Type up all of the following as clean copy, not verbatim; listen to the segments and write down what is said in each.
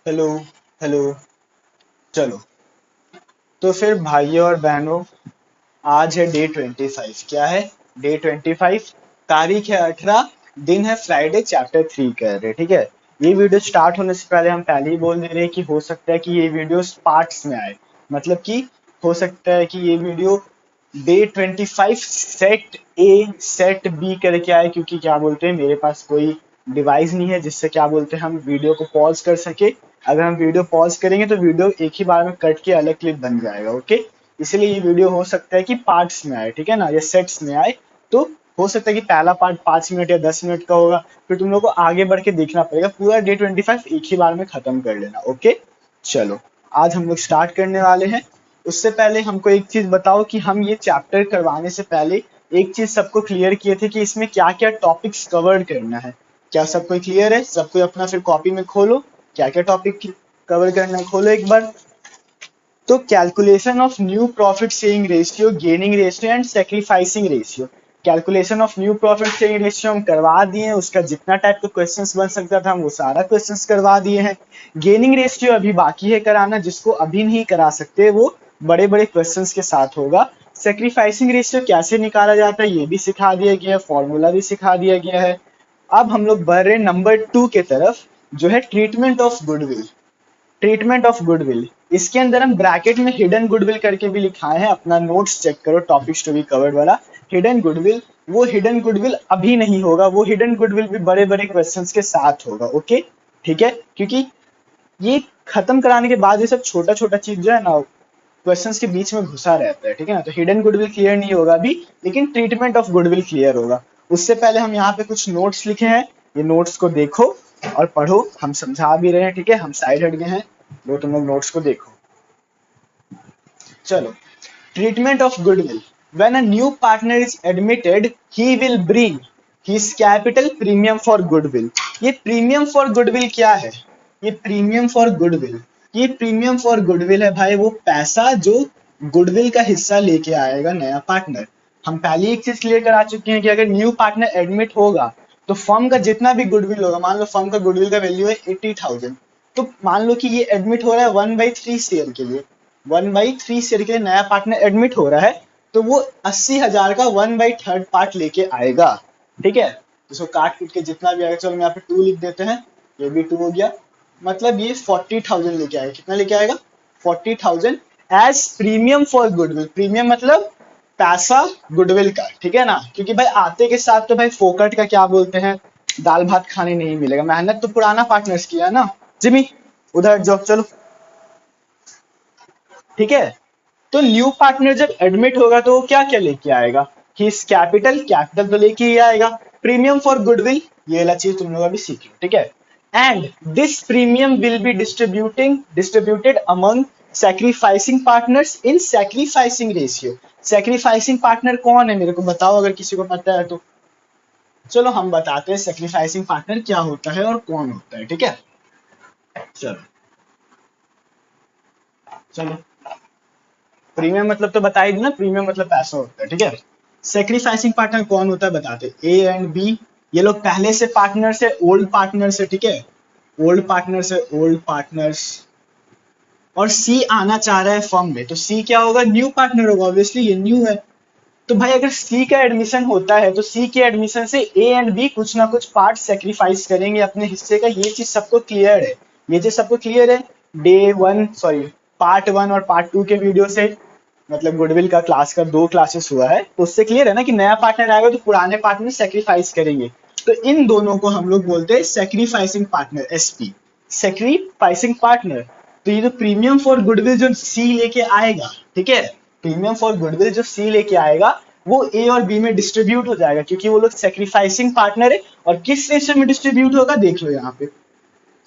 Hello. Hello. चलो, तो फिर भाइयों और बहनों, आज है डे 25। क्या है? डे 25। तारीख है 18। दिन है फ्राइडे, चैप्टर 3 कर रहे, ठीक है। ये वीडियो स्टार्ट होने से पहले हम पहले ही बोल दे रहे हैं कि हो सकता है कि ये वीडियो पार्ट्स में आए। मतलब कि हो सकता है कि ये video day 25 set A set B करके आए, क्योंकि क्या बोलते हैं, मेरे पास कोई डिवाइस नहीं है जिससे क्या बोलते हैं हम वीडियो को पॉज कर सके। अगर हम वीडियो पॉज करेंगे तो वीडियो एक ही बार में कट के अलग क्लिप बन जाएगा। ओके, इसलिए ये वीडियो हो सकता है कि पार्ट्स में आए, ठीक है ना, या सेट्स में आए। तो हो सकता है कि पहला पार्ट 5 मिनट या 10 मिनट का होगा, फिर तुम लोग को आगे बढ़ के देखना पड़ेगा। पूरा डे 25 एक ही बार में खत्म कर लेना। ओके, चलो, आज हम लोग स्टार्ट करने वाले हैं। उससे पहले हमको एक चीज बताओ कि हम ये चैप्टर करवाने से पहले एक चीज सबको क्लियर किए थे कि इसमें क्या क्या टॉपिक्स कवर करना है। क्या सब कोई क्लियर है? सब कोई अपना फिर कॉपी में खोलो, क्या क्या टॉपिक कवर करना है खोलो एक बार। तो calculation of new profit sharing ratio, gaining ratio and sacrificing ratio. Calculation of new profit sharing ratio हम करवा दिए हैं, उसका जितना टाइप का क्वेश्चंस बन सकता था हम वो सारा क्वेश्चंस करवा दिए हैं। गेनिंग रेशियो अभी बाकी है कराना, जिसको अभी नहीं करा सकते वो बड़े बड़े क्वेश्चंस के साथ होगा। सेक्रीफाइसिंग रेशियो कैसे निकाला जाता है ये भी सिखा दिया गया है, फॉर्मूला भी सिखा दिया गया है। अब हम लोग बढ़ रहे हैं नंबर 2 के तरफ, जो है treatment of goodwill. Treatment of goodwill, इसके अंदर हम ब्रैकेट में हिडन गुडविल करके भी लिखाए हैं। अपना नोट्स चेक करो, टॉपिक्स टू बी कवर्ड वाला हिडन गुडविल। वो हिडन गुडविल अभी नहीं होगा, वो हिडन गुडविल भी बड़े बड़े क्वेश्चंस के साथ होगा। ओके, ठीक है, क्योंकि ये खत्म कराने के बाद ये सब छोटा छोटा चीज जो है ना क्वेश्चंस के बीच में घुसा रहता है, ठीक है ना। तो हिडन गुडविल क्लियर नहीं होगा अभी, लेकिन ट्रीटमेंट ऑफ गुडविल क्लियर होगा। उससे पहले हम यहाँ पे कुछ नोट्स लिखे हैं, ये नोट्स को देखो और पढ़ो। हम समझा भी रहे हैं, ठीक है, हम साइड हट गए हैं, वो तुम लोग नोट्स को देखो। चलो, treatment of goodwill. When a new partner is admitted he will bring his capital premium for goodwill. ये प्रीमियम फॉर गुडविल क्या है? ये प्रीमियम फॉर गुडविल, ये प्रीमियम फॉर गुडविल है भाई, वो पैसा जो गुडविल का हिस्सा लेके आएगा नया पार्टनर। हम पहले एक चीज क्लियर करा चुके हैं कि अगर न्यू पार्टनर एडमिट होगा तो फर्म का जितना भी गुडविल होगा, मान लो फर्म का गुडविल का वैल्यू है 80,000, तो मान लो कि ये एडमिट हो रहा है 1/3 शेयर के लिए। 1/3 शेयर के लिए नया पार्टनर एडमिट हो रहा है, तो वो 80,000 का 1/3 पार्ट लेके आएगा, ठीक है। इसको काट पीट के जितना भी आएगा, चलो हम यहाँ पे 2 लिख देते हैं, ये भी 2 हो गया। मतलब ये 40,000 लेके आएगा। कितना लेके आएगा? 40,000 as premium for goodwill. Premium मतलब पैसा गुडविल का, ठीक है ना, क्योंकि भाई आते के साथ तो भाई फोकट का क्या बोलते हैं, दाल भात खाने नहीं मिलेगा, मेहनत तो पुराना पार्टनर्स किया है ना। जिमी, उधर जाओ, चलो, ठीक है। तो न्यू पार्टनर जब एडमिट होगा तो वो क्या क्या लेके आएगा? हिज कैपिटल, कैपिटल तो लेके ही आएगा। प्रीमियम फॉर गुडविल, ये वाला चीज तुम लोग अभी सीख लो, ठीक है। And this premium will be distributed among sacrificing partners in sacrificing ratio. Sacrificing partner कौन है मेरे को बताओ, अगर किसी को पता है तो। चलो हम बताते हैं सैक्रिफाइसिंग पार्टनर क्या होता है और कौन होता है, ठीक है। चलो, चलो, प्रीमियम मतलब तो बता ही दी ना, प्रीमियम मतलब पैसा होता है, ठीक है। सेक्रीफाइसिंग पार्टनर कौन होता है बताते, ए एंड बी। ये लोग पहले से पार्टनर्स है, ओल्ड पार्टनर्स है, ठीक है। ओल्ड पार्टनर्स है, ओल्ड पार्टनर्स। और सी आना चाह रहा है फर्म में, तो सी क्या होगा? न्यू पार्टनर होगा, ऑब्वियसली ये न्यू है। तो भाई अगर सी का एडमिशन होता है तो सी के एडमिशन से ए एंड बी कुछ ना कुछ पार्ट सेक्रीफाइस करेंगे अपने हिस्से का, ये चीज सबको क्लियर है। ये चीज सबको क्लियर है। डे 1 सॉरी पार्ट 1 और पार्ट 2 के वीडियो से, मतलब गुडविल का क्लास का 2 क्लासेस हुआ है, तो उससे क्लियर है ना कि नया पार्टनर आएगा तो पुराने पार्टनर सेक्रीफाइस करेंगे। तो इन दोनों को हम लोग बोलते हैं sacrificing partner, SP, sacrificing partner. तो ये जो प्रीमियम फॉर गुडविल जो सी लेके आएगा, ठीक है, प्रीमियम फॉर गुडविल जो सी लेके आएगा वो ए और बी में डिस्ट्रीब्यूट हो जाएगा, क्योंकि वो लोग सेक्रीफाइसिंग पार्टनर है। और किस रेशियो में डिस्ट्रीब्यूट होगा देख लो यहाँ पे,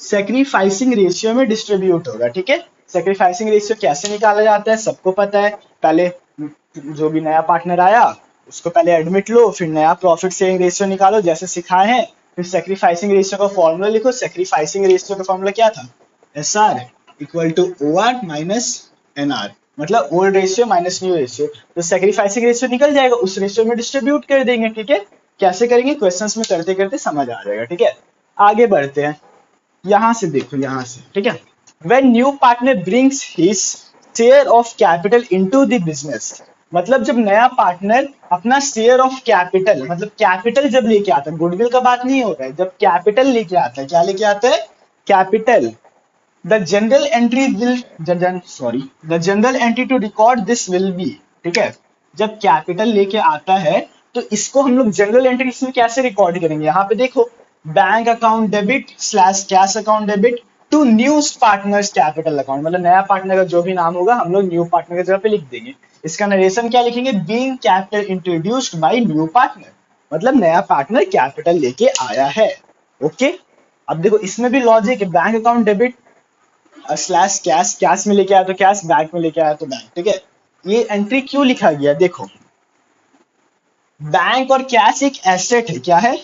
सेक्रीफाइसिंग रेशियो में डिस्ट्रीब्यूट होगा, ठीक है। सेक्रीफाइसिंग रेशियो कैसे निकाला जाता है सबको पता है। पहले जो भी नया पार्टनर आया उसको पहले एडमिट लो, फिर नया प्रॉफिट शेयरिंग रेशियो निकालो जैसे सिखाए हैं। फिर सेक्रीफाइसिंग रेशियो का फॉर्मूला लिखो। सेक्रीफाइसिंग रेशियो का फॉर्मूला क्या था? SR equal to OR minus NR, मतलब old ratio minus new ratio. तो सेक्रीफाइसिंग रेशियो निकल जाएगा, उस रेशियो में डिस्ट्रीब्यूट कर देंगे, ठीक है। कैसे करेंगे क्वेश्चंस में करते करते समझ आ जाएगा, ठीक है। आगे बढ़ते हैं। यहां से देखो, यहां से, ठीक है। When new partner brings his share of capital into the business, मतलब जब नया पार्टनर अपना शेयर ऑफ कैपिटल, मतलब कैपिटल जब लेके आता है, गुडविल का बात नहीं हो रहा है, जब कैपिटल लेके आता है, क्या लेके आता है, capital, the general entry will, the general entry to record this will be, ठीक है। जब कैपिटल लेके आता है तो इसको हम लोग जनरल एंट्री इसमें कैसे रिकॉर्ड करेंगे, यहाँ पे देखो, bank account debit slash cash account debit to new partners capital account, मतलब नया पार्टनर का जो भी नाम होगा हम लोग न्यू पार्टनर की जगह पे लिख देंगे। इसका नरेशन क्या लिखेंगे, being capital introduced by new partner, मतलब नया पार्टनर कैपिटल लेके आया है। ओके, अब देखो इसमें भी लॉजिक है, bank account debit slash cash, cash में लेके आया तो कैश, बैंक में लेके आया तो बैंक, ठीक है। ये एंट्री क्यों लिखा गया, देखो बैंक और कैश एक एसेट है, क्या है,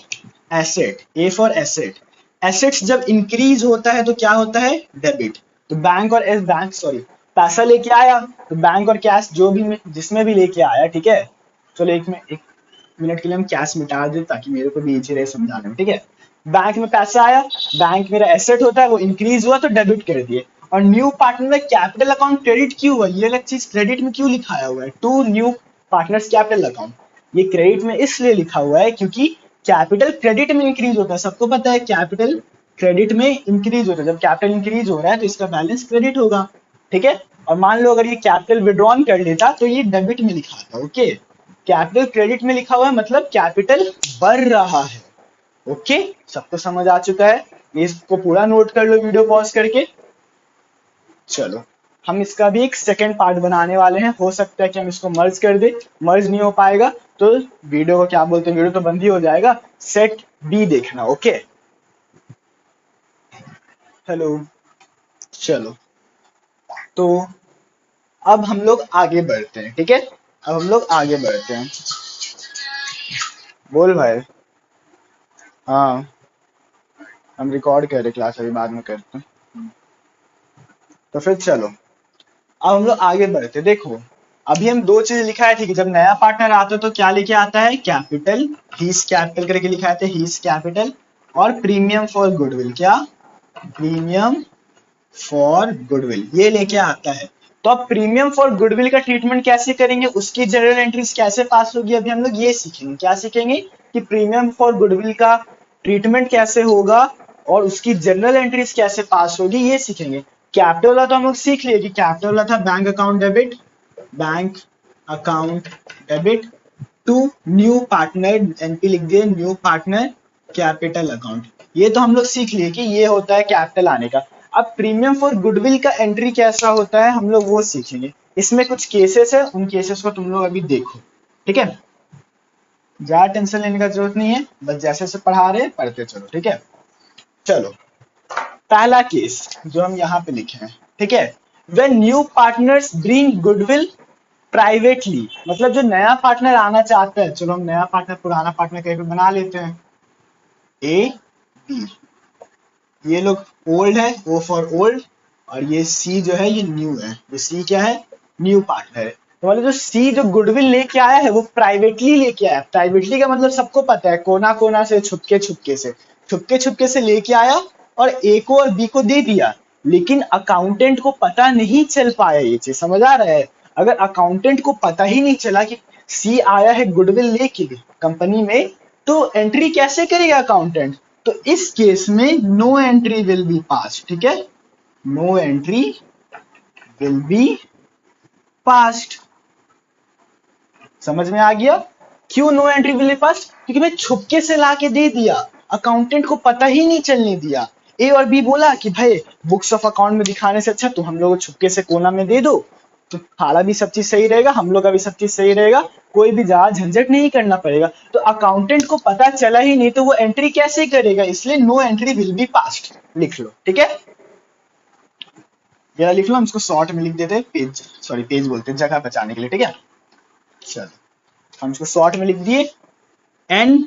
asset, A for asset. Assets जब इंक्रीज होता है तो क्या होता है, डेबिट। तो बैंक और एस, बैंक सॉरी, पैसा लेके आया तो बैंक और कैश जो भी जिसमें भी लेके आया, ठीक है। चलो एक मिनट के लिए हम कैश मिटा दें ताकि मेरे को भी इजी रहे समझाने में, ठीक है। बैंक में पैसा आया, बैंक मेरा एसेट होता है, वो इंक्रीज हुआ तो डेबिट कर दिए। और न्यू पार्टनर में कैपिटल अकाउंट क्रेडिट क्यों हुआ, ये अलग चीज क्रेडिट में क्यों लिखाया हुआ है, to new partners capital account, ये क्रेडिट में इसलिए लिखा हुआ है क्योंकि कैपिटल क्रेडिट में इंक्रीज होता है, सबको पता है कैपिटल क्रेडिट में इंक्रीज होता है, जब कैपिटल इंक्रीज हो रहा है तो इसका बैलेंस क्रेडिट होगा, ठीक है। और मान लो अगर ये कैपिटल विड्रॉन कर लेता तो ये डेबिट में लिखा था, ओके। कैपिटल क्रेडिट में लिखा हुआ है मतलब कैपिटल बढ़ रहा है, ओके। सबको समझ आ चुका है, इसको पूरा नोट कर लो वीडियो पॉज करके। चलो हम इसका भी एक सेकेंड पार्ट बनाने वाले हैं, हो सकता है कि हम इसको मर्ज कर दे, मर्ज नहीं हो पाएगा तो वीडियो को क्या बोलते हैं, वीडियो तो बंद ही हो जाएगा, सेट बी देखना, ओके। हेलो, चलो तो अब हम लोग आगे बढ़ते हैं, ठीक है। अब हम लोग आगे बढ़ते हैं, बोल भाई। हाँ हम रिकॉर्ड कर रहे, क्लास अभी बाद में करते हैं। तो फिर चलो अब हम लोग आगे बढ़ते हैं। देखो अभी हम दो चीज लिखा है, ठीक है। जब नया पार्टनर आता है तो क्या लेके आता है, कैपिटल, हीज कैपिटल करके लिखा है, हीज कैपिटल, और प्रीमियम फॉर गुडविल, क्या, प्रीमियम फॉर गुडविल, ये लेके आता है। तो अब प्रीमियम फॉर गुडविल का ट्रीटमेंट कैसे करेंगे, उसकी जनरल एंट्रीज कैसे पास होगी, अभी हम लोग ये सीखेंगे। क्या सीखेंगे कि प्रीमियम फॉर गुडविल का ट्रीटमेंट कैसे होगा और उसकी जनरल एंट्रीज कैसे पास होगी, ये सीखेंगे। कैपिटल वाला तो हम लोग सीख लिए कि कैपिटल वाला था bank account debit, bank account debit to new partner, NP लिख दिए, न्यू पार्टनर कैपिटल अकाउंट, ये तो हम लोग सीख लिए कि ये होता है कैपिटल आने का। अब प्रीमियम फॉर गुडविल का एंट्री कैसा होता है हम लोग वो सीखेंगे। इसमें कुछ केसेस है, उन केसेस को तुम लोग अभी देखो, ठीक है। ज्यादा टेंशन लेने का जरूरत नहीं है, बस जैसे से पढ़ा रहे पढ़ते चलो, ठीक है। चलो पहला केस जो हम यहाँ पे लिखे हैं, ठीक है। When new partners bring goodwill privately, मतलब जो नया पार्टनर आना चाहता है, चलो हम नया पार्टनर पुराना पार्टनर कहीं पे बना लेते हैं, ए बी, ये लोग ओल्ड है, ओ फॉर ओल्ड, और ये सी जो है ये न्यू है, ये सी क्या है, न्यू पार्टनर है। तो मतलब जो सी जो गुडविल लेके आया है वो प्राइवेटली लेके आया, प्राइवेटली का मतलब सबको पता है, कोना कोना से, छुपके छुपके से लेके आया और ए को और बी को दे दिया, लेकिन अकाउंटेंट को पता नहीं चल पाया, ये चीज समझ आ रहा है। अगर अकाउंटेंट को पता ही नहीं चला कि सी आया है गुडविल लेके कंपनी में, तो एंट्री कैसे करेगा अकाउंटेंट, तो इस केस में no entry will be pass, ठीक है, no entry will be passed. समझ में आ गया क्यों no entry will be passed, क्योंकि मैं छुपके से लाके दे दिया, अकाउंटेंट को पता ही नहीं चलने दिया। ए और बी बोला कि भाई बुक्स ऑफ अकाउंट में दिखाने से अच्छा तो हम लोग छुपके से कोना में दे दो, तो हमारा भी सब चीज सही रहेगा, हम लोग का भी सब चीज सही रहेगा, कोई भी ज्यादा झंझट नहीं करना पड़ेगा। तो अकाउंटेंट को पता चला ही नहीं तो वो एंट्री कैसे करेगा, इसलिए no entry will be passed लिख लो, ठीक है। ये लिख लो, हम इसको शॉर्ट में लिख देते हैं, पेज सॉरी पेज बोलते हैं जगह बचाने के लिए, ठीक है। चलो हम इसको शॉर्ट में लिख दिए, एन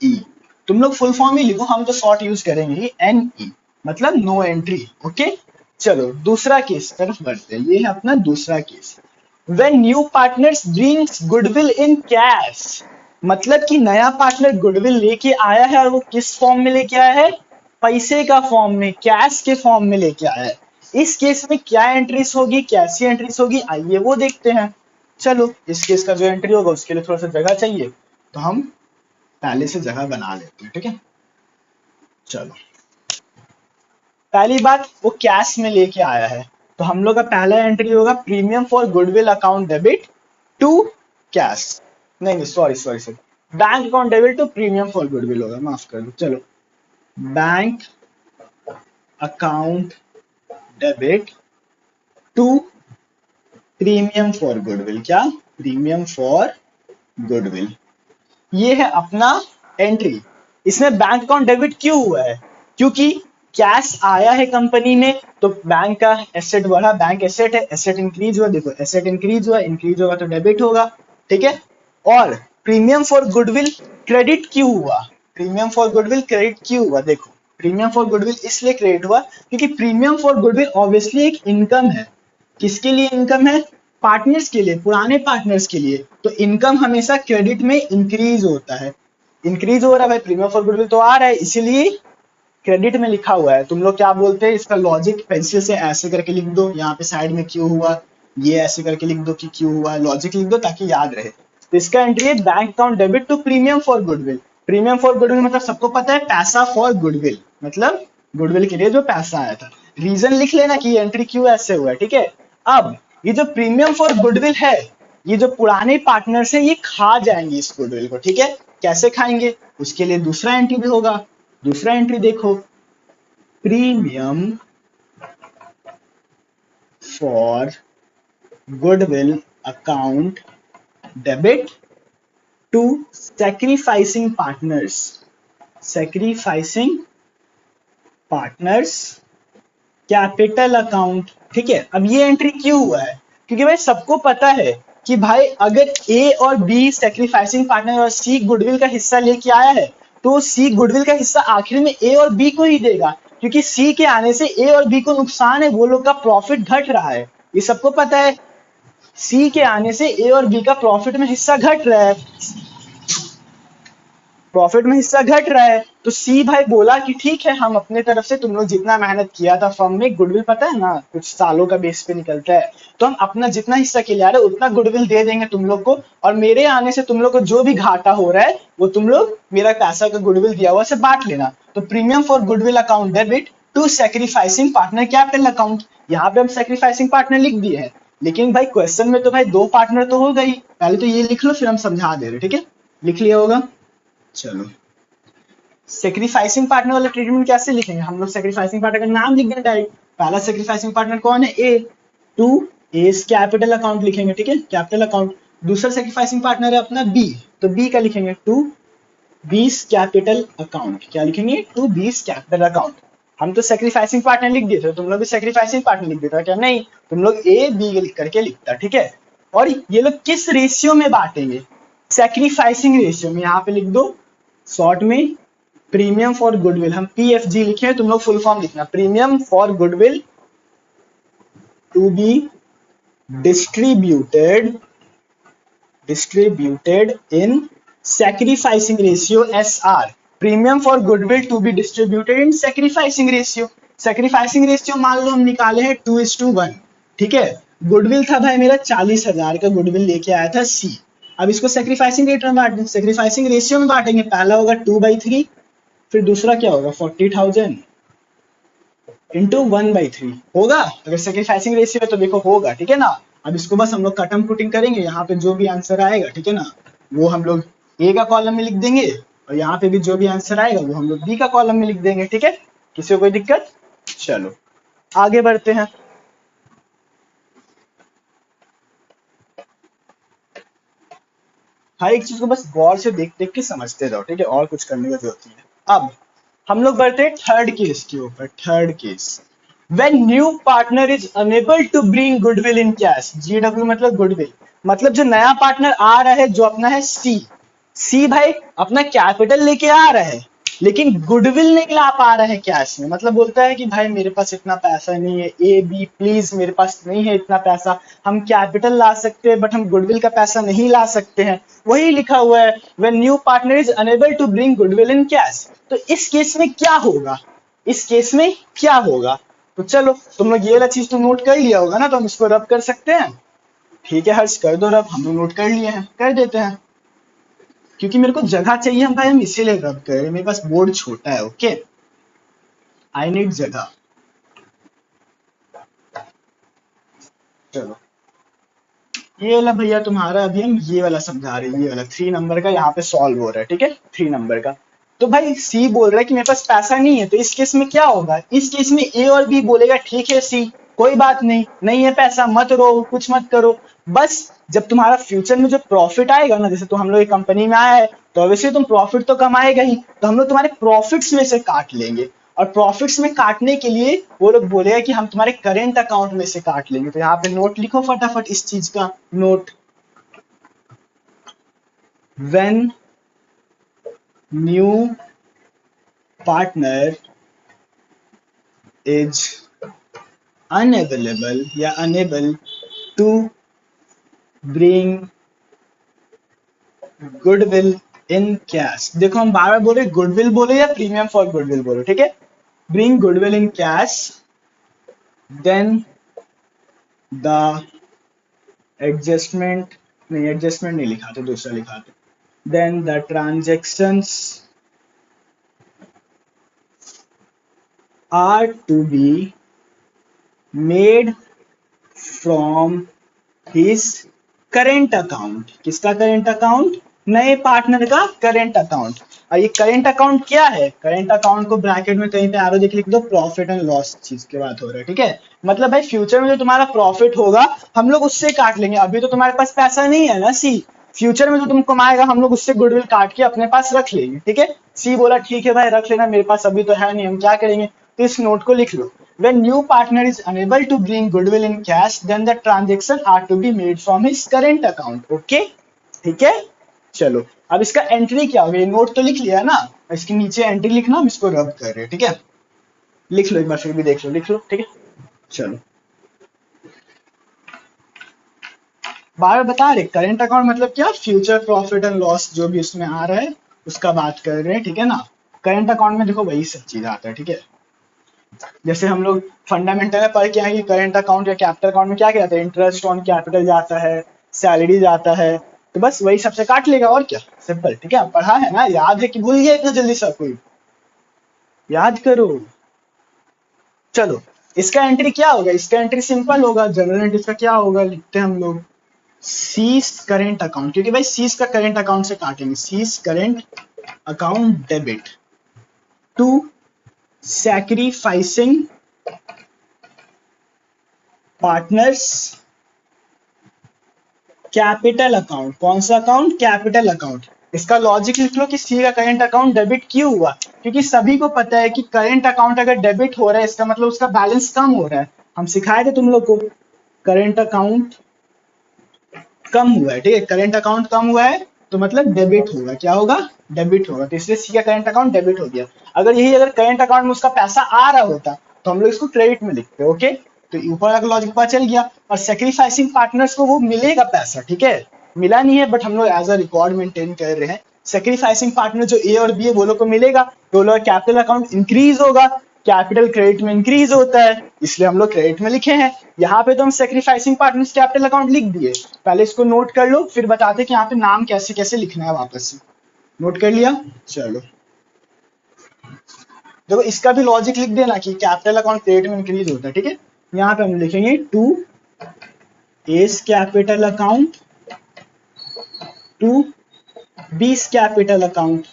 ई, तुम लोग फुल फॉर्म ही लिखो, हम तो शॉर्ट यूज करेंगे, एन ई मतलब नो एंट्री, ओके। चलो दूसरा केस तरफ बढ़ते हैं, ये है अपना दूसरा case. When new partners brings goodwill in cash, मतलब कि नया पार्टनर गुडविल लेके आया है और वो किस फॉर्म में लेके आया है, पैसे का फॉर्म में, कैश के फॉर्म में लेके आया है। इस केस में क्या एंट्रीज होगी, कैसी एंट्रीज होगी, आइए वो देखते हैं। चलो इस केस का जो एंट्री होगा उसके लिए थोड़ा सा जगह चाहिए, तो हम पहले से जगह बना लेते हैं, ठीक है। चलो पहली बात, वो कैश में लेके आया है, तो हम लोग का पहला एंट्री होगा premium for goodwill account debit to cash, नहीं sorry sorry sorry, bank account debit to premium for goodwill होगा, माफ कर दो। चलो bank account debit to premium for goodwill, क्या प्रीमियम फॉर गुडविल, ये है अपना एंट्री। इसमें बैंक अकाउंट डेबिट क्यों हुआ है, क्योंकि कैश आया है कंपनी में, तो बैंक का एसेट बढ़ा, बैंक एसेट है, एसेट इंक्रीज हुआ, देखो एसेट इंक्रीज हुआ, इंक्रीज होगा तो डेबिट होगा, ठीक है। और प्रीमियम फॉर गुडविल क्रेडिट क्यों हुआ, प्रीमियम फॉर गुडविल क्रेडिट क्यों हुआ, देखो प्रीमियम फॉर गुडविल इसलिए क्रेडिट हुआ क्योंकि प्रीमियम फॉर गुडविल ऑब्वियसली एक इनकम है। किसके लिए इनकम है, पार्टनर्स के लिए, पुराने पार्टनर्स के लिए। तो इनकम हमेशा क्रेडिट में इंक्रीज होता है, इंक्रीज हो रहा है भाई, प्रीमियम फॉर गुडविल तो आ रहा है, इसीलिए क्रेडिट में लिखा हुआ है। तुम लोग क्या बोलते हैं, इसका लॉजिक पेंसिल से ऐसे करके लिख दो, यहाँ पे साइड में क्यों हुआ, ये ऐसे करके लिख दो कि क्यों हुआ, लॉजिक लिख दो ताकि याद रहे। तो इसका एंट्री है bank account debit to premium for goodwill. Premium for goodwill मतलब सबको पता है पैसा फॉर गुडविल, मतलब गुडविल के लिए जो पैसा आया था। रीजन लिख लेना कि एंट्री क्यों ऐसे हुआ है, ठीक है। अब ये जो प्रीमियम फॉर गुडविल है, ये जो पुराने पार्टनर्स हैं ये खा जाएंगे इस गुडविल को, ठीक है। कैसे खाएंगे, उसके लिए दूसरा एंट्री भी होगा। दूसरा एंट्री देखो, premium for goodwill account debit to sacrificing partners, sacrificing partners capital account, ठीक है। अब ये एंट्री क्यों हुआ है, क्योंकि भाई सबको पता है कि भाई अगर ए और बी सैक्रिफाइसिंग पार्टनर और सी गुडविल का हिस्सा लेके आया है, तो सी गुडविल का हिस्सा आखिर में ए और बी को ही देगा, क्योंकि सी के आने से ए और बी को नुकसान है, वो लोग का प्रॉफिट घट रहा है, ये सबको पता है। सी के आने से ए और बी का प्रॉफिट में हिस्सा घट रहा है, प्रॉफिट में हिस्सा घट रहा है। तो सी भाई बोला कि ठीक है, हम अपने तरफ से, तुम लोग जितना मेहनत किया था फर्म में, गुडविल पता है ना कुछ सालों का बेस पे निकलता है, तो हम अपना जितना हिस्सा के लिए आ रहे हैं उतना गुडविल दे देंगे तुम लोग को, और मेरे आने से तुम लोग को जो भी घाटा हो रहा है वो तुम लोग मेरा पैसा का गुडविल दिया हुआ से बांट लेना। तो premium for goodwill account debit to sacrificing partner capital account, यहाँ पे हम सैक्रिफाइसिंग पार्टनर लिख दिए हैं, लेकिन भाई क्वेश्चन में तो भाई दो पार्टनर तो हो गई, पहले तो ये लिख लो फिर हम समझा दे रहे, ठीक है। लिख लिया होगा। चलो सेक्रीफाइसिंग पार्टनर वाला ट्रीटमेंट कैसे लिखेंगे, हम लोग सेक्रीफाइसिंग पार्टनर का नाम लिख देंगे डायरेक्ट। पहला सेक्रीफाइसिंग पार्टनर कौन है, ए, टू एस कैपिटल अकाउंट लिखेंगे, ठीक है, कैपिटल अकाउंट। दूसरा सेक्रीफाइसिंग पार्टनर है अपना बी, तो बी का लिखेंगे टू बीस कैपिटल अकाउंट, क्या लिखेंगे, टू बीस कैपिटल अकाउंट। हम तो सेक्रीफाइसिंग पार्टनर लिख दिए थे, तुम लोग भी सेक्रीफाइसिंग पार्टनर लिख देता क्या, नहीं, तुम लोग ए बी लिख करके लिखता, ठीक है। और ये लोग किस रेशियो में बांटेंगे, सेक्रीफाइसिंग रेशियो में, यहाँ पे लिख दो शॉर्ट में प्रीमियम फॉर गुडविल, हम पीएफजी लिखे, तुम लोग फुल फॉर्म लिखना, premium for goodwill to be distributed in sacrificing ratio SR, premium for goodwill to be distributed in sacrificing ratio. Sacrificing ratio मान लो हम निकाले हैं 2:1, ठीक है। गुडविल था भाई मेरा 40,000 का गुडविल लेके आया था सी, अब इसको सैक्रिफाइसिंग रेट में बांटेंगे, सैक्रिफाइसिंग रेशियो में बांटेंगे, पहला होगा 2/3, फिर दूसरा क्या होगा 40,000 इंटू 1/3 होगा, अगर सेक्रीफाइसिंग रेशियो है तो देखो होगा, ठीक है ना। अब इसको बस हम लोग कटम पुटिंग करेंगे, यहाँ पे जो भी आंसर आएगा, ठीक है ना, वो हम लोग ए का कॉलम में लिख देंगे, और यहाँ पे भी जो भी आंसर आएगा वो हम लोग बी का कॉलम में लिख देंगे, ठीक है। किसी को कोई दिक्कत, चलो आगे बढ़ते हैं। हर एक चीज को बस गौर से देख देख के समझते जाओ, ठीक है, और कुछ करने की जरूरत नहीं है। अब हम लोग बढ़ते हैं थर्ड केस के ऊपर। Third case, when new partner is unable to bring goodwill in cash, GW मतलब गुडविल, मतलब जो नया पार्टनर आ रहा है जो अपना है सी भाई अपना कैपिटल लेके आ रहा है, लेकिन गुडविल नहीं ला पा रहा है कैश में, मतलब बोलता है कि भाई मेरे पास इतना पैसा नहीं है, ए बी प्लीज मेरे पास नहीं है इतना पैसा, हम कैपिटल ला सकते हैं बट हम गुडविल का पैसा नहीं ला सकते हैं, वही लिखा हुआ है when new partner is unable to bring goodwill in cash। तो इस केस में क्या होगा, इस केस में क्या होगा। तो चलो तुम लोग ये वाला चीज तो नोट कर लिया होगा ना, तो हम इसको रब कर सकते हैं। ठीक है हर्ष कर दो रब, हम लोग नोट कर लिए हैं, कर देते हैं। क्योंकि मेरे को जगह चाहिए हम भाई, हम इसीलिए रब कर रहे हैं, मेरे पास बोर्ड छोटा है। ओके आई नीड जगह। चलो ये वाला भैया तुम्हारा अभी हम ये वाला समझा रहे हैं, ये वाला 3 नंबर का यहाँ पे सॉल्व हो रहा है। ठीक है 3 नंबर का। तो भाई सी बोल रहा है कि मेरे पास पैसा नहीं है, तो इस केस में क्या होगा, इस केस में ए और बी बोलेगा ठीक है सी कोई बात नहीं, नहीं है पैसा मत रो कुछ मत करो। बस जब तुम्हारा फ्यूचर में जो प्रॉफिट आएगा ना, जैसे तो हम लोग एक कंपनी में आया है तो ऑब्वियसली तुम प्रॉफिट तो कमाएगा ही, तो हम लोग तुम्हारे प्रॉफिट्स में से काट लेंगे। और प्रॉफिट्स में काटने के लिए वो लोग बोलेगा कि हम तुम्हारे करेंट अकाउंट में से काट लेंगे। तो यहाँ पे नोट लिखो फटाफट इस चीज का note. When new partner is unavailable या unable to bring goodwill in cash. देखो हम बार बार बोले गुडविल बोले या प्रीमियम फॉर गुडविल बोलो, ठीक है। Bring goodwill in cash, then the adjustment, नहीं एडजस्टमेंट नहीं लिखा था, दूसरा लिखा था। Then the transactions are to be made from his current account. किसका करेंट अकाउंट, नए पार्टनर का करेंट अकाउंट। और ये करेंट अकाउंट क्या है, करेंट अकाउंट को ब्रैकेट में कहीं पे एरो देख लिख दो, प्रॉफिट एंड लॉस चीज की बात हो रहा है। ठीक है मतलब भाई फ्यूचर में जो तुम्हारा प्रॉफिट होगा हम लोग उससे काट लेंगे, अभी तो तुम्हारे पास पैसा नहीं है ना सी, फ्यूचर में जो तुम कमाएगा हम लोग उससे गुडविल काट के अपने पास रख लेंगे। ठीक है सी बोला ठीक है भाई रख लेना, मेरे पास अभी तो है नहीं, हम क्या करेंगे, तो इस नोट को लिख लो। When new partner is unable to bring goodwill in cash, then the transaction are to be made from his current account. Okay? ठीक है चलो अब इसका एंट्री क्या होगा, ये नोट तो लिख लिया है ना, इसके नीचे एंट्री लिखना, हम इसको रब कर रहे हैं। ठीक है लिख लो एक बार फिर भी देख लो, लिख लो। ठीक है चलो बार बार बता रहे करेंट अकाउंट मतलब क्या, फ्यूचर प्रॉफिट एंड लॉस जो भी उसमें आ रहा है उसका बात कर रहे हैं। ठीक है ना, करेंट अकाउंट में देखो वही सब चीज आता है। ठीक है जैसे हम लोग फंडामेंटल में पढ़ के आए कि करंट अकाउंट या कैपिटल अकाउंट में क्या क्या आता है, इंटरेस्ट ऑन कैपिटल जाता है, सैलरी जाता है, तो बस वही सबसे काट लेगा और क्या, सिंपल। ठीक है पढ़ा है ना, याद है कि भूल गया इतना जल्दी सब कोई, याद करो। चलो इसका एंट्री क्या होगा, इसका एंट्री सिंपल होगा, जनरल एंट्री इसका क्या होगा, लिखते हैं हम लोग सीज करेंट अकाउंट, क्योंकि भाई सीज का करेंट अकाउंट से काटेंगे, C's current account debit to sacrificing partners capital account. कौन सा अकाउंट, कैपिटल अकाउंट। इसका लॉजिक लिख लो कि सी का करेंट अकाउंट डेबिट क्यों हुआ, क्योंकि सभी को पता है कि करेंट अकाउंट अगर डेबिट हो रहा है इसका मतलब उसका बैलेंस कम हो रहा है। हम सिखाए थे तुम लोग को, करेंट अकाउंट कम हुआ है। ठीक है करेंट अकाउंट कम हुआ है तो मतलब डेबिट होगा, क्या होगा, डेबिट होगा, तो इसलिए सी का करेंट अकाउंट डेबिट हो गया। अगर करेंट अकाउंट में उसका पैसा आ रहा होता तो हम लोग इसको क्रेडिट में लिखते। ओके तो ऊपर का लॉजिक पता चल गया। और सेक्रीफाइसिंग पार्टनर्स को वो मिलेगा पैसा, ठीक है मिला नहीं है बट हम लोग एज अ रिकॉर्ड मेंटेन कर रहे हैं। सेक्रीफाइसिंग पार्टनर जो ए और बी है वो लोग को मिलेगा, तो लोग कैपिटल अकाउंट इंक्रीज होगा, कैपिटल क्रेडिट में इंक्रीज होता है, इसलिए हम लोग क्रेडिट में लिखे हैं। यहाँ पे तो हम सेक्रीफाइसिंग पार्टनर्स कैपिटल अकाउंट लिख दिए, पहले इसको नोट कर लो फिर बताते कि यहाँ पे नाम कैसे कैसे लिखना है, वापस से नोट कर लिया। चलो देखो इसका भी लॉजिक लिख देना कि कैपिटल अकाउंट क्रेडिट में इंक्रीज होता है। ठीक है यहाँ पे हम लिखेंगे to A's capital account to B's capital account.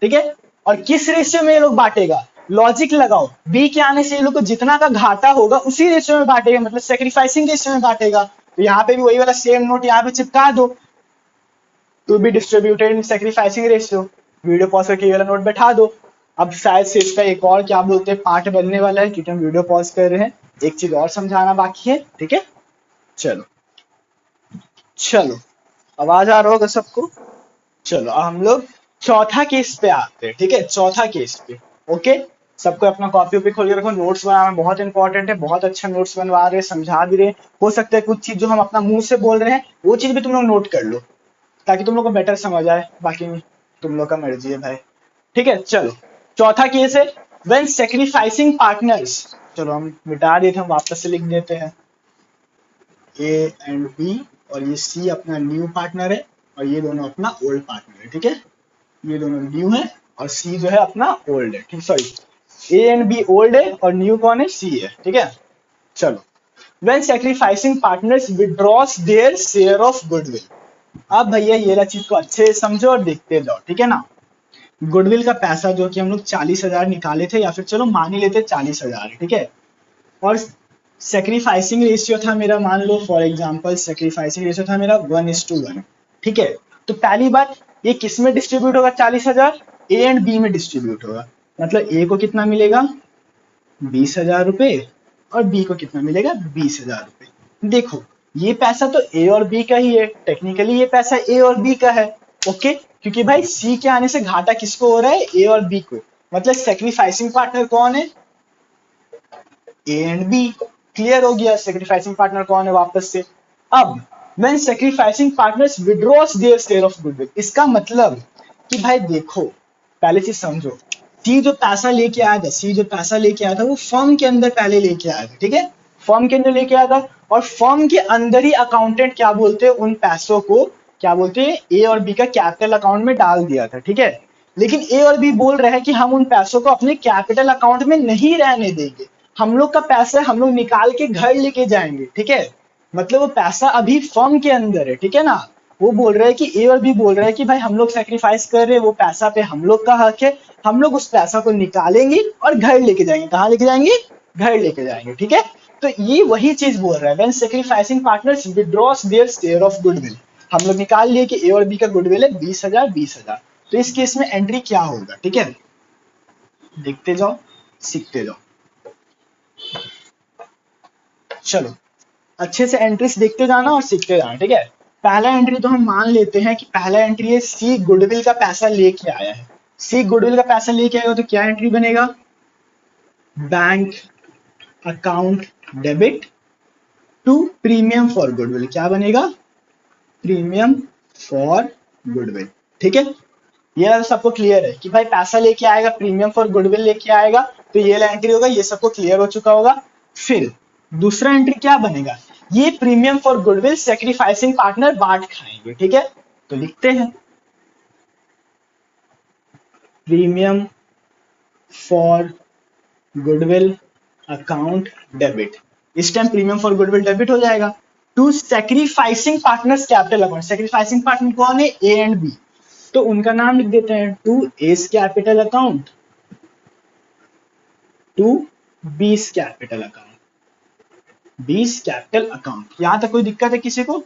ठीक है और किस रेशियो में ये लोग बांटेगा, लॉजिक लगाओ, बी के आने से ये लोग को जितना का घाटा होगा उसी रेशियो में बांटेगा, मतलब सेक्रीफाइसिंग रेशियो में बांटेगा। तो यहाँ पे भी वही वाला सेम नोट यहाँ पे चिपका दो, to be distributed in sacrificing ratio, video pause करके ये वाला नोट बैठा दो। अब शायद से इसका एक और क्या बोलते हैं पार्ट बनने वाला है, क्योंकि हम वीडियो पॉज कर रहे हैं, एक चीज और समझाना बाकी है। ठीक है चलो चलो आवाज आ रहा होगा सबको। चलो अब हम लोग चौथा केस पे आते हैं। ठीक है चौथा केस पे ओके, सबको अपना कॉपी वॉपी खोल के रखो, नोट्स बनाना बहुत इंपॉर्टेंट है, बहुत अच्छा नोट्स बनवा रहे हैं, समझा भी रहे हैं। हो सकता है कुछ चीज जो हम अपना मुंह से बोल रहे हैं वो चीज भी तुम लोग नोट कर लो ताकि तुम लोग को बेटर समझ आए, बाकी तुम लोग का मर्जी है भाई। ठीक है चलो चौथा केस है, व्हेन सेक्रीफाइसिंग पार्टनर्स, चलो हम मिटा देते हैं, वापस से लिख देते हैं ए एंड बी, और ये सी अपना न्यू पार्टनर है और ये दोनों अपना ओल्ड पार्टनर है, ठीक है, ये दोनों न्यू है और सी जो है अपना ओल्ड है, ठीक, sorry A and B old है और न्यू कौन है, सी है, ठीक है। चलो, when sacrificing partners withdraws their share of goodwill, अब भैया ये वाला चीज को अच्छे से समझो और देखते जाओ, ठीक है ना। गुडविल का पैसा जो कि हम लोग 40,000 निकाले थे, या फिर चलो मान ही लेते 40,000, ठीक है, और सेक्रीफाइसिंग रेशियो था मेरा, मान लो फॉर एग्जांपल सेक्रीफाइसिंग रेशियो था मेरा 1:1, ठीक है। तो पहली बात, ये किस में डिस्ट्रीब्यूट होगा 40,000, ए एंड बी में डिस्ट्रीब्यूट होगा, मतलब ए को कितना मिलेगा 20,000 रुपए और बी को कितना मिलेगा 20,000 रुपए। देखो ये पैसा तो ए और बी का ही है, टेक्निकली ये पैसा ए और बी का है, ओके, क्योंकि भाई सी के आने से घाटा किसको हो रहा है, ए और बी को, मतलब सेक्रीफाइसिंग पार्टनर कौन है, ए एंड बी। क्लियर हो गया सेक्रीफाइसिंग पार्टनर कौन है वापस से। अब when sacrificing partners withdraws their share of goodwill, इसका मतलब कि भाई देखो पहले चीज समझो, सी जो पैसा लेके आया था, सी जो पैसा लेके आया था वो फर्म के अंदर पहले लेके आया था, ठीक है, फर्म के अंदर लेके आया था, और फर्म के अंदर ही अकाउंटेंट क्या बोलते हैं, उन पैसों को क्या बोलते हैं, ए और बी का कैपिटल अकाउंट में डाल दिया था, ठीक है। लेकिन ए और बी बोल रहे हैं कि हम उन पैसों को अपने कैपिटल अकाउंट में नहीं रहने देंगे, हम लोग का पैसा हम लोग निकाल के घर लेके जाएंगे, ठीक है, मतलब वो पैसा अभी फर्म के अंदर है, ठीक है ना। वो बोल रहे हैं कि ए और बी बोल रहे हैं कि भाई हम लोग सेक्रीफाइस कर रहे हैं, वो पैसा पे हम लोग का हक है, हम लोग उस पैसा को निकालेंगे और घर लेके जाएंगे, कहाँ लेके जाएंगे, घर लेके जाएंगे, ठीक है। तो ये वही चीज बोल रहा है, when sacrificing partners withdraws their share of goodwill, हम लोग निकाल लिए कि ए और बी का गुडविल है 20,000 20,000, तो इस केस में एंट्री क्या होगा, ठीक है, देखते जाओ सीखते जाओ। चलो अच्छे से एंट्रीज देखते जाना और सीखते जाना, ठीक है। पहला एंट्री तो हम मान लेते हैं कि पहला एंट्री है सी गुडविल का पैसा लेके आया है, सी गुडविल का पैसा लेके आएगा तो क्या एंट्री बनेगा, bank account debit to premium for goodwill, क्या बनेगा, प्रीमियम फॉर गुडविल, ठीक है। ये सबको क्लियर है कि भाई पैसा लेके आएगा, प्रीमियम फॉर गुडविल लेके आएगा, तो ये एंट्री होगा, ये सबको क्लियर हो चुका होगा। फिर दूसरा एंट्री क्या बनेगा, ये premium for goodwill sacrificing partner बांट खाएंगे, ठीक है, तो लिखते हैं premium for goodwill account debit, इस time premium for goodwill debit हो जाएगा to sacrificing partners capital account, sacrificing partner कौन है, ए एंड बी, तो उनका नाम लिख देते हैं to A's capital account to B's capital account, 20 capital account. यहां तक कोई दिक्कत है किसी को,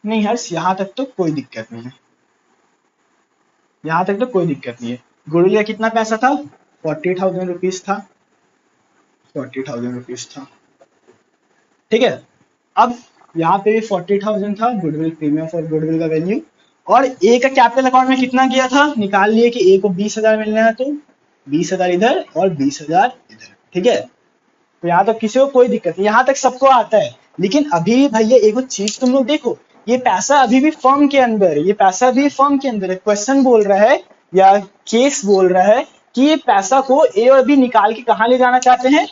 नहीं हर्ष, यहां तक तो कोई दिक्कत नहीं है, यहां तक तो कोई दिक्कत नहीं है। गुडविल का कितना पैसा था, 40,000 रुपीज था, 40,000 रुपीज था, ठीक है। अब यहाँ पे भी 40,000 था गुडविल, प्रीमियम फॉर गुडविल का वैल्यू, और ए का कैपिटल अकाउंट में कितना गया था, निकाल लिए कि ए को 20,000 मिलना है, तो 20,000 इधर और 20,000 इधर, ठीक है। तो यहाँ तक किसी को कोई दिक्कत नहीं, यहाँ तक सबको आता है। लेकिन अभी भैया एक चीज तुम लोग देखो, ये पैसा अभी भी फर्म के अंदर है, ये पैसा अभी फर्म के अंदर है। क्वेश्चन बोल रहा है या केस बोल रहा है कि ये पैसा को ए और बी निकाल के कहाँ ले जाना चाहते हैं,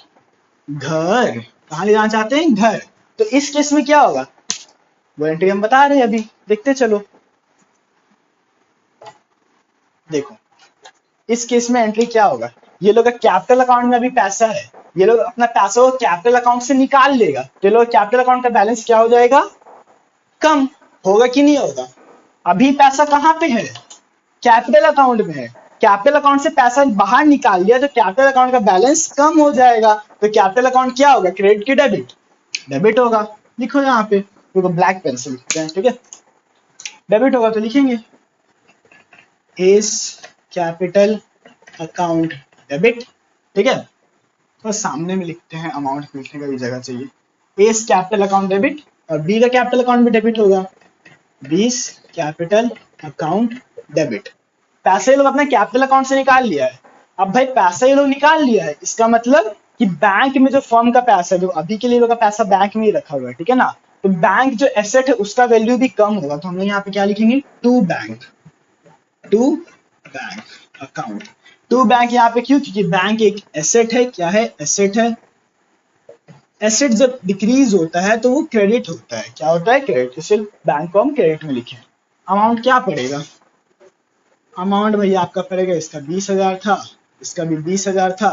घर, कहाँ ले जाना चाहते हैं, घर। तो इस केस में क्या होगा, वो एंट्री हम बता रहे हैं अभी, देखते चलो। देखो इस केस में एंट्री क्या होगा, ये लोग का कैपिटल अकाउंट में अभी पैसा है, ये लोग अपना पैसा को कैपिटल अकाउंट से निकाल लेगा, तो ये लोग कैपिटल अकाउंट का बैलेंस क्या हो जाएगा, कम होगा कि नहीं होगा। अभी पैसा कहाँ पे है, कैपिटल अकाउंट में है, कैपिटल अकाउंट से पैसा बाहर निकाल लिया तो कैपिटल अकाउंट का बैलेंस कम हो जाएगा, तो कैपिटल अकाउंट क्या होगा, क्रेडिट की डेबिट, डेबिट होगा। लिखो यहाँ पे, देखो ब्लैक पेन से लिखते हैं, ठीक है, डेबिट होगा तो लिखेंगे एस कैपिटल अकाउंट डेबिट, ठीक है, तो सामने में लिखते हैं, अमाउंट लिखने का भी जगह चाहिए, एस कैपिटल अकाउंट डेबिट, और बी का कैपिटल अकाउंट भी डेबिट होगा, 20 कैपिटल अकाउंट डेबिट। पैसे ये लोग अपना कैपिटल अकाउंट से निकाल लिया है। अब भाई पैसा ये लोग निकाल लिया है, इसका मतलब कि बैंक में जो फर्म का पैसा है, जो अभी के लिए लोग का पैसा बैंक में ही रखा हुआ है, ठीक है ना, तो बैंक जो एसेट है उसका वैल्यू भी कम होगा, तो हम लोग यहाँ पे क्या लिखेंगे, to bank account, to bank यहाँ पे क्यों? क्योंकि बैंक एक एसेट है। क्या है? एसेट है। एसेट जब डिक्रीज होता है तो वो क्रेडिट होता है। क्या होता है? क्रेडिट। इसे बैंक को हम क्रेडिट में लिखे। अमाउंट क्या पड़ेगा? अमाउंट भैया आपका पड़ेगा, इसका 20,000 था, इसका भी 20,000 था,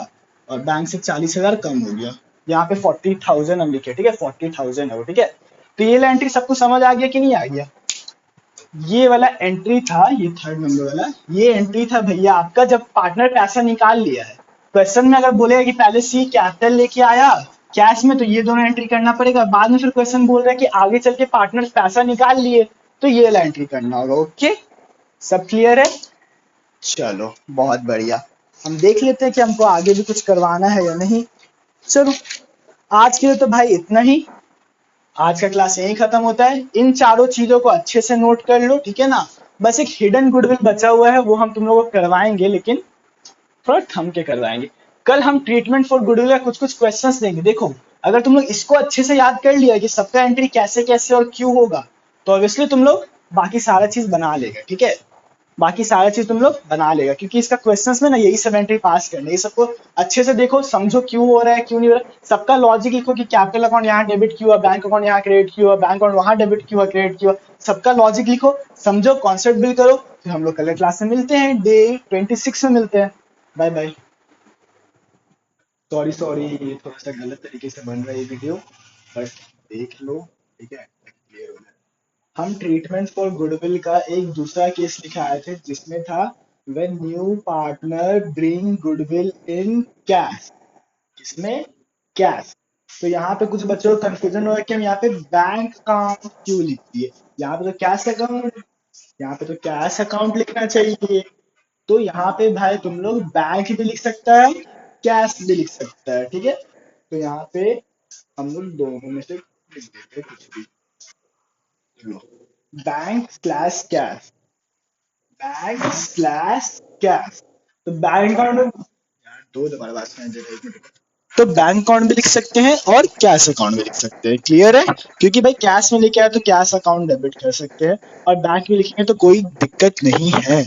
और बैंक से 40,000 कम हो गया। यहाँ पे 40,000 हम लिखे, ठीक है, 40,000 है वो, ठीक है। तो ये एंट्री सबको समझ आ गया कि नहीं आ गया? ये वाला एंट्री था, ये थर्ड नंबर वाला, ये एंट्री था भैया आपका जब पार्टनर पैसा निकाल लिया है। क्वेश्चन में अगर बोलेगा कि पहले सी कैपिटल लेके आया कैश में, तो ये दोनों एंट्री करना पड़ेगा। बाद में फिर क्वेश्चन बोल रहा है कि आगे चल के पार्टनर पैसा निकाल लिए, तो ये वाला एंट्री करना होगा। ओके, सब क्लियर है? चलो बहुत बढ़िया। हम देख लेते हैं कि हमको आगे भी कुछ करवाना है या नहीं। चलो, आज के लिए तो भाई इतना ही। आज का क्लास यहीं खत्म होता है। इन चारों चीजों को अच्छे से नोट कर लो, ठीक है ना। बस एक हिडन गुडविल बचा हुआ है, वो हम तुम लोगों को करवाएंगे, लेकिन थोड़ा थम के करवाएंगे। कल हम ट्रीटमेंट फॉर गुडविल का कुछ कुछ क्वेश्चंस देंगे। देखो, अगर तुम लोग इसको अच्छे से याद कर लिया कि सबका एंट्री कैसे कैसे और क्यों होगा, तो ऑब्वियसली तुम लोग बाकी सारा चीज बना लेगा, ठीक है। बाकी सारा चीज तुम लोग बना लेगा, क्योंकि इसका क्वेश्चंस में ना यही सब एंट्री पास करना है। ये सबको अच्छे से देखो, समझो क्यों हो रहा है, क्यों नहीं हो रहा है। सबका लॉजिक लिखो कि कैपिटल अकाउंट यहाँ डेबिट क्यों हुआ, बैंक अकाउंट यहाँ क्रेडिट क्यों हुआ, बैंक अकाउंट वहां डेबिट क्यों हुआ, क्रेडिट क्यों हुआ। सबका लॉजिक लिखो, समझो, कॉन्सेप्ट बिल्ड करो। फिर हम लोग कल क्लास में मिलते हैं, डे 26 में मिलते हैं। Bye bye. सॉरी सॉरी, ये थोड़ा सा गलत तरीके से बन रहा है ये वीडियो, बट देख लो, ठीक है, क्लियर हो जाए। हम ट्रीटमेंट फॉर गुडविल का एक दूसरा केस लिखे आए थे, जिसमें था when new partner bring goodwill in cash. किसमें? कैश। तो यहाँ पे कुछ बच्चों को कंफ्यूजन हो रहा है कि हम यहाँ पे बैंक अकाउंट क्यों लिख दिए। यहाँ पे तो कैश अकाउंट, यहाँ पे तो कैश अकाउंट लिखना चाहिए। तो यहाँ पे भाई तुम लोग बैंक भी लिख सकता है, कैश भी लिख सकता है, ठीक है। तो यहाँ पे हम लोग दोनों में से लिख देते हैं कुछ भी। Bank slash cash, bank slash cash. तो बैंक अकाउंट, यार दो दोबारा बात सुनाई दे रही है, एक मिनट। तो बैंक अकाउंट भी लिख सकते हैं और कैश अकाउंट भी लिख सकते हैं। क्लियर है? क्योंकि भाई कैश में लेके आए तो कैश अकाउंट डेबिट कर सकते हैं, और बैंक में लिखेंगे तो कोई दिक्कत नहीं है।